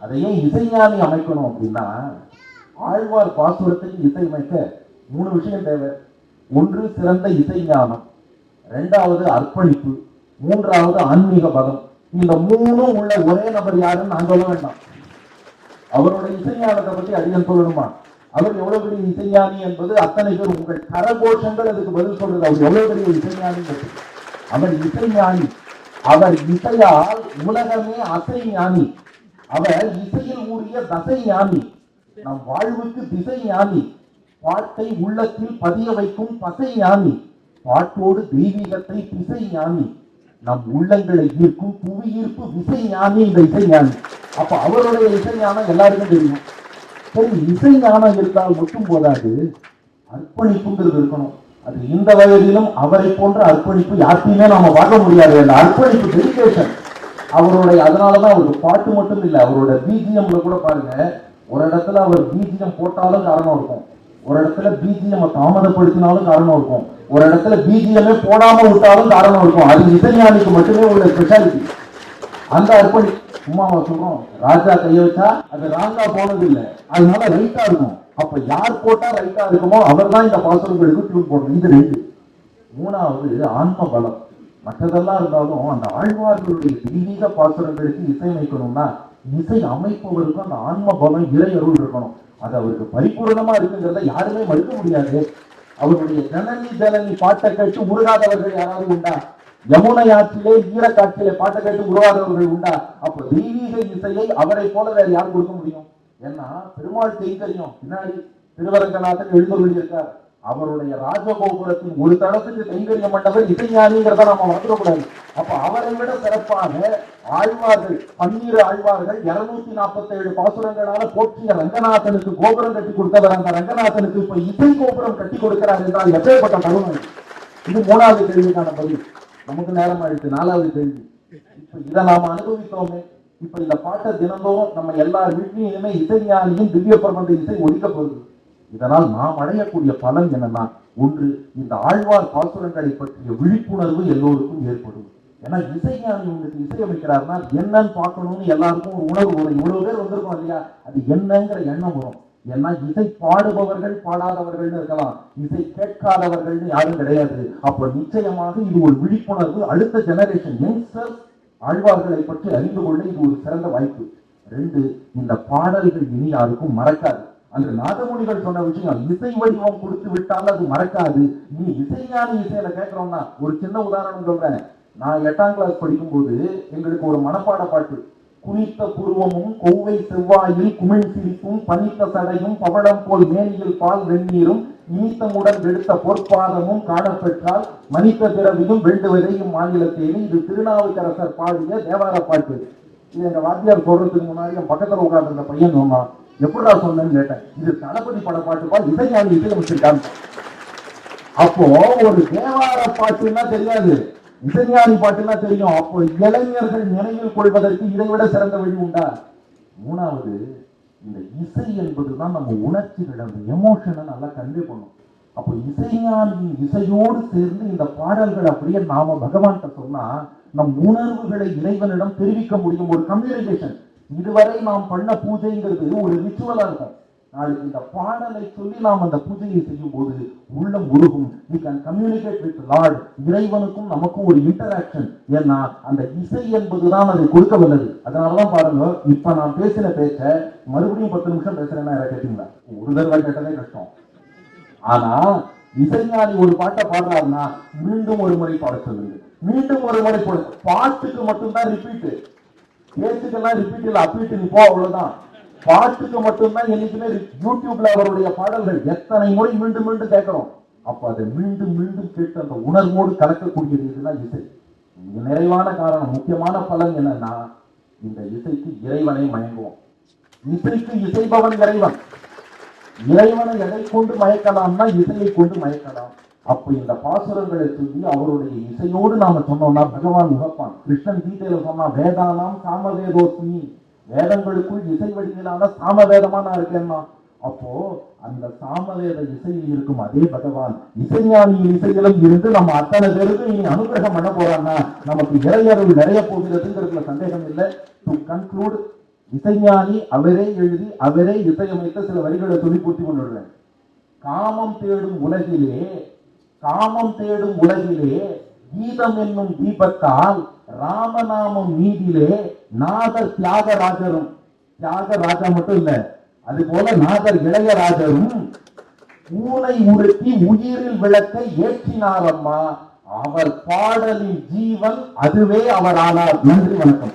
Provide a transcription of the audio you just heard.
அதையே இசைஞானி அமைக்கணும் அப்படின்னா ஆழ்வார் பாசுரத்துக்கு இசையமைக்க 3 விஷயம் தேவை. ஒன்று சிறந்த இசைஞானம், 2வது அர்ப்பணிப்பு, 3வது ஆன்மீக பலம். இந்த 3ம் உள்ள ஒரே நபர் யாருன்னு நான் சொல்ல வேண்டாம். அவருடைய இசைஞானத்தை பத்தி அதிகம் சொல்லணுமா? அவர் எவ்வளவு பெரிய இசைஞானி என்பது அத்தனை பேர் உங்கள் கரகோஷங்கள் அதுக்கு பதில் சொல்றது. அவர் எவ்வளவு பெரிய இசைஞானி. அவர் இசைஞானி. அவர் இசையால் உலகமே அசை ஞானி. அவர் இசையில் ஊறிய தசை ஞானி. நம் வாழ்வுக்கு திசை ஞானி. பாட்டை உள்ளத்தில் பதிய வைக்கும் பசை ஞானி. பாட்டோடு தெய்வீகத்தை திசை ஞானி. நம் உள்ளங்களை ஈர்க்கும் புவியீர்ப்பு விசை ஞானி இந்த இசை ஞானி. அப்ப அவருடைய இசை ஞானம் எல்லாருக்கும் தெரியும். சரி, இசை ஞானம் இருந்தால் மட்டும் போதாது, அர்ப்பணிப்புங்கிறது இருக்கணும். அது இந்த வயதிலும் அவரை போன்ற அர்ப்பணிப்பு யாருக்குமே நாம பார்க்க முடியாது. அந்த அர்ப்பணிப்பு டெடிகேஷன் அவருடைய. அதனாலதான் அவருக்கு பாட்டு மட்டும் இல்லை, அவரோட பிஜிஎம்ல கூட பாருங்க, ஒரு இடத்துல அவர் பிஜிஎம் போட்டாலும் காரணம் இருக்கும், ஒரு இடத்துல பிஜிஎம் தாமதப்படுத்தினாலும் காரணம் இருக்கும், ஒரு இடத்துல பிஜிஎம்மே போடாம விட்டாலும் காரணம் இருக்கும். அது இசைஞானிக்கு மட்டுமே உள்ள ஸ்பெஷாலிட்டி. அந்த அர்ப்பணி சும்மா சொல்றோம், ராஜா கைய வச்சா அது ராங்கா போனது இல்லை, அதனால ரைட்டா இருக்கும். அப்ப யார் போட்டா ரைட்டா இருக்குமோ அவர் தான் இந்த பாசுரங்களுக்கு டியூன் போடணும். இது 2. 3வது ஆன்ம பலம். மற்றதெல்லாம் இருந்தாலும் அந்த ஆழ்வார்களுடைய தெய்வீக பாசுரங்களுக்கு இசையமைக்கணும்னா இசை அமைப்பவருக்கும் அந்த ஆன்ம பலம், இறை அருள் இருக்கணும். அது அவருக்கு பரிபூர்ணமா இருக்குங்கிறத யாருமே மறுக்க முடியாது. அவருடைய ஜனனி ஜனனி பாட்டை கேட்டு உருகாதவர்கள் யாராவது உண்டா? யமுனை ஆற்றிலே ஈரக்காற்றிலே பாட்டை கேட்டு உருவாதவர்கள் உண்டா? அப்ப தெய்வீக இசையை அவரை போல வேற யாரும் கொடுக்க முடியும்? ஏன்னா பெருமாள் கைங்கரியம் பின்னாடி திருவரங்கநாதன் எழுந்தருளி இருக்கார். அவருடைய ராஜகோபுரத்தின் ஒரு தளத்துக்கு கைங்கரியம் பண்ணவர் இசைஞானிங்கிறத நம்ம மறந்துடக்கூடாது. அப்ப அவரை விட சிறப்பாக ஆழ்வார்கள் 12 ஆழ்வார்கள் 247 பாசுரங்களால போற்றிய ரங்கநாதனுக்கு கோபுரம் கட்டி கொடுத்தவர். அந்த ரங்கநாதனுக்கு இப்ப இசை கோபுரம் கட்டி கொடுக்கிறார் என்றால் எப்பேற்பட்ட தருணம். இது 3வது கேள்விக்கான பதில். நமக்கு நேரம் ஆயிடுச்சு. 4வது கேள்வி. இப்ப இதை நாம அனுபவித்தோமே. இப்ப இந்த பாட்டை தினந்தோறும் நம்ம எல்லார் வீட்லையும் இனிமே இசைஞானியும் திவ்ய பிரபந்த இசை ஒழிக்கப்படுது. இதனால் நாம் அடையக்கூடிய பலன் என்னன்னா, ஒன்று, இந்த ஆழ்வார் பாசுரங்களை பற்றிய விழிப்புணர்வு எல்லோருக்கும் ஏற்படும். ஏன்னா இசைஞானி உங்களுக்கு இசையமைக்கிறாருன்னா என்னன்னு பார்க்கணும்னு எல்லாருக்கும் ஒரு உணர்வு வரும். இவ்வளவு பேர் வந்திருக்கோம் இல்லையா, அது என்னங்கிற எண்ணம் வரும். ஏன்னா இசை பாடுபவர்கள் பாடாதவர்கள் இருக்கலாம், இசை கேட்காதவர்கள் யாரும் கிடையாது. அப்ப நிச்சயமாக இது ஒரு விழிப்புணர்வு. அடுத்த ஜெனரேஷன் யங்ஸ்டர்ஸ் ஆழ்வார்களை பற்றி அறிந்து கொள்ள இது ஒரு சிறந்த வாய்ப்பு. 2, இந்த பாடல்கள் இனி யாருக்கும் மறக்காது. அந்த நாதமுனிகள் சொன்ன விஷயம், இசை வடிவம் கொடுத்து விட்டால் அது மறக்காது. நீ இசைஞானி இசையில கேட்கிறோம்னா, ஒரு சின்ன உதாரணம் சொல்றேன். நான் 8ஆம் கிளாஸ் படிக்கும் போது எங்களுக்கு ஒரு மனப்பாட பாட்டு, குனித்த புருவமும் கொவ்வை செவ்வாயில் குமிழ் சிரிப்பும் பனித்த சடையும் பவளம் போல் மேனியில் பால் வெந்நீரும் இனித்தமுடன் எடுத்த பொற்பாதமும் காணப்பெற்றால் மனித பிறவியும் வெண்டுவதையும் மாநிலத்தேனி. இது திருநாவுக்கரசர் பாடிய தேவார பாட்டு. இது எங்க வாத்தியார் சொல்றதுக்கு முன்னாடி என் பக்கத்துல உட்கார்ந்து இந்த பையன் சொன்னான். எப்படா சொன்னேன்னு கேட்டேன். இது தளபதி பட பாட்டுப்பா, இசைஞானி இசையமைச்சிருக்காங்க. அப்போ ஒரு தேவார பாட்டுன்னா தெரியாது, இசைஞானி பாட்டுன்னா தெரியும். அப்போ இளைஞர்கள் நினைவில் கொள்வதற்கு இதை விட சிறந்த வழி உண்டா? 3வது, இந்த இசை என்பதுதான் நம்ம உணர்ச்சிகள், அந்த எமோஷனை நல்லா கன்வே பண்ணும். அப்போ இசைஞானியின் இசையோடு சேர்ந்து இந்த பாடல்கள் அப்படியே நாம பகவான்கிட்ட சொன்னா நம் உணர்வுகளை இறைவனிடம் தெரிவிக்க முடியும். ஒரு கம்யூனிகேஷன். இதுவரை நாம் பண்ண பூஜைங்கிறது ஒரு ரிச்சுவலா இருக்கும். நாளைக்கு இந்த பாடலை சொல்லி நாம் அந்த பூஜையை செய்யும் போது உள்ளம் உருகும். we can communicate with Lord. இறைவனுக்கும் நமக்கும் ஒரு இன்டராக்ஷன். ஏன்னா அந்த இசை என்பதுதான் அதை கொடுக்க வல்லது. அதனாலதான் பாருங்க, இப்ப நான் பேசின பேச்ச மறுபடியும் 10 நிமிஷம் பேசுறேன்னா யாரை கேட்டீங்களா? ஒரு தடவை கேட்டதே கஷ்டம். ஆனா இசைஞானி ஒரு பாட்டை பாடுறாருன்னா மீண்டும் ஒரு முறை பாட சொல்லுங்க, மீண்டும் ஒரு முறை பாடு. பாட்டுக்கு மட்டும்தான் ரிப்பீட், பேச்சுக்கெல்லாம் ரிப்பீட் இல்ல, அப்பீட்டு நீ போ, அவ்வளவுதான். பாட்டுக்கு மட்டும்தான் என்னைக்குமே. யூடியூப்ல அவருடைய பாடல்கள் எத்தனை முறை மீண்டும் மீண்டும் கேட்கிறோம். அப்ப அதை மீண்டும் மீண்டும் கேட்டு அந்த உணர்வோடு கலக்கக்கூடியது இதுதான் இசை. நிறைவான காரணம், முக்கியமான பலன் என்னன்னா, இந்த இசைக்கு இறைவனை மயங்குவோம். இசைக்கு இசைபவன் இறைவன். இறைவனை எதை கொண்டு மயக்கலாம்னா இசையை கொண்டு மயக்கலாம். அப்ப இந்த பாசுரங்களை சொல்லி அவருடைய இசையோடு நாம சொன்னோம்னா பகவான் உகப்பான். கிருஷ்ணன் கீதையில சொன்னா, வேதானாம் சாமவேதோஸ்மி, வேதங்களுக்குள் இசை வடிவிலான சாமவேதமா நான் இருக்கேன்னா. அப்போ அந்த சாமவேத இசையில் இருக்கும் அதே பகவான் இசைஞானியின் இசையிலும் இருந்து நம்ம அத்தனை பேருக்கு இனி அனுகிரகம் பண்ண போறாங்கன்னா நமக்கு இறையருள் நிறைய போகிறதுங்கிறதுல சந்தேகம் இல்லை. டு கன்க்ளூட், இசைஞானி அவரே எழுதி அவரே இசையமைத்த சில வரிகளை சொல்லி பூர்த்தி கொண்டுள்ளேன். காமம் தேடும் உலகிலே, காமம் தேடும் உலகிலே கீதம் என்னும் தீபத்தால் ராமநாமம் நீதிலே நாகர் தியாகராஜரும், தியாகராஜா மட்டும் இல்ல, அது போல நாகர் இளையராஜரும் ஊனை உருட்டி உயிரில் விளக்கை ஏற்றினார் அம்மா. அவர் பாடலின் ஜீவன் அதுவே அவர் ஆனார். நன்றி, வணக்கம்.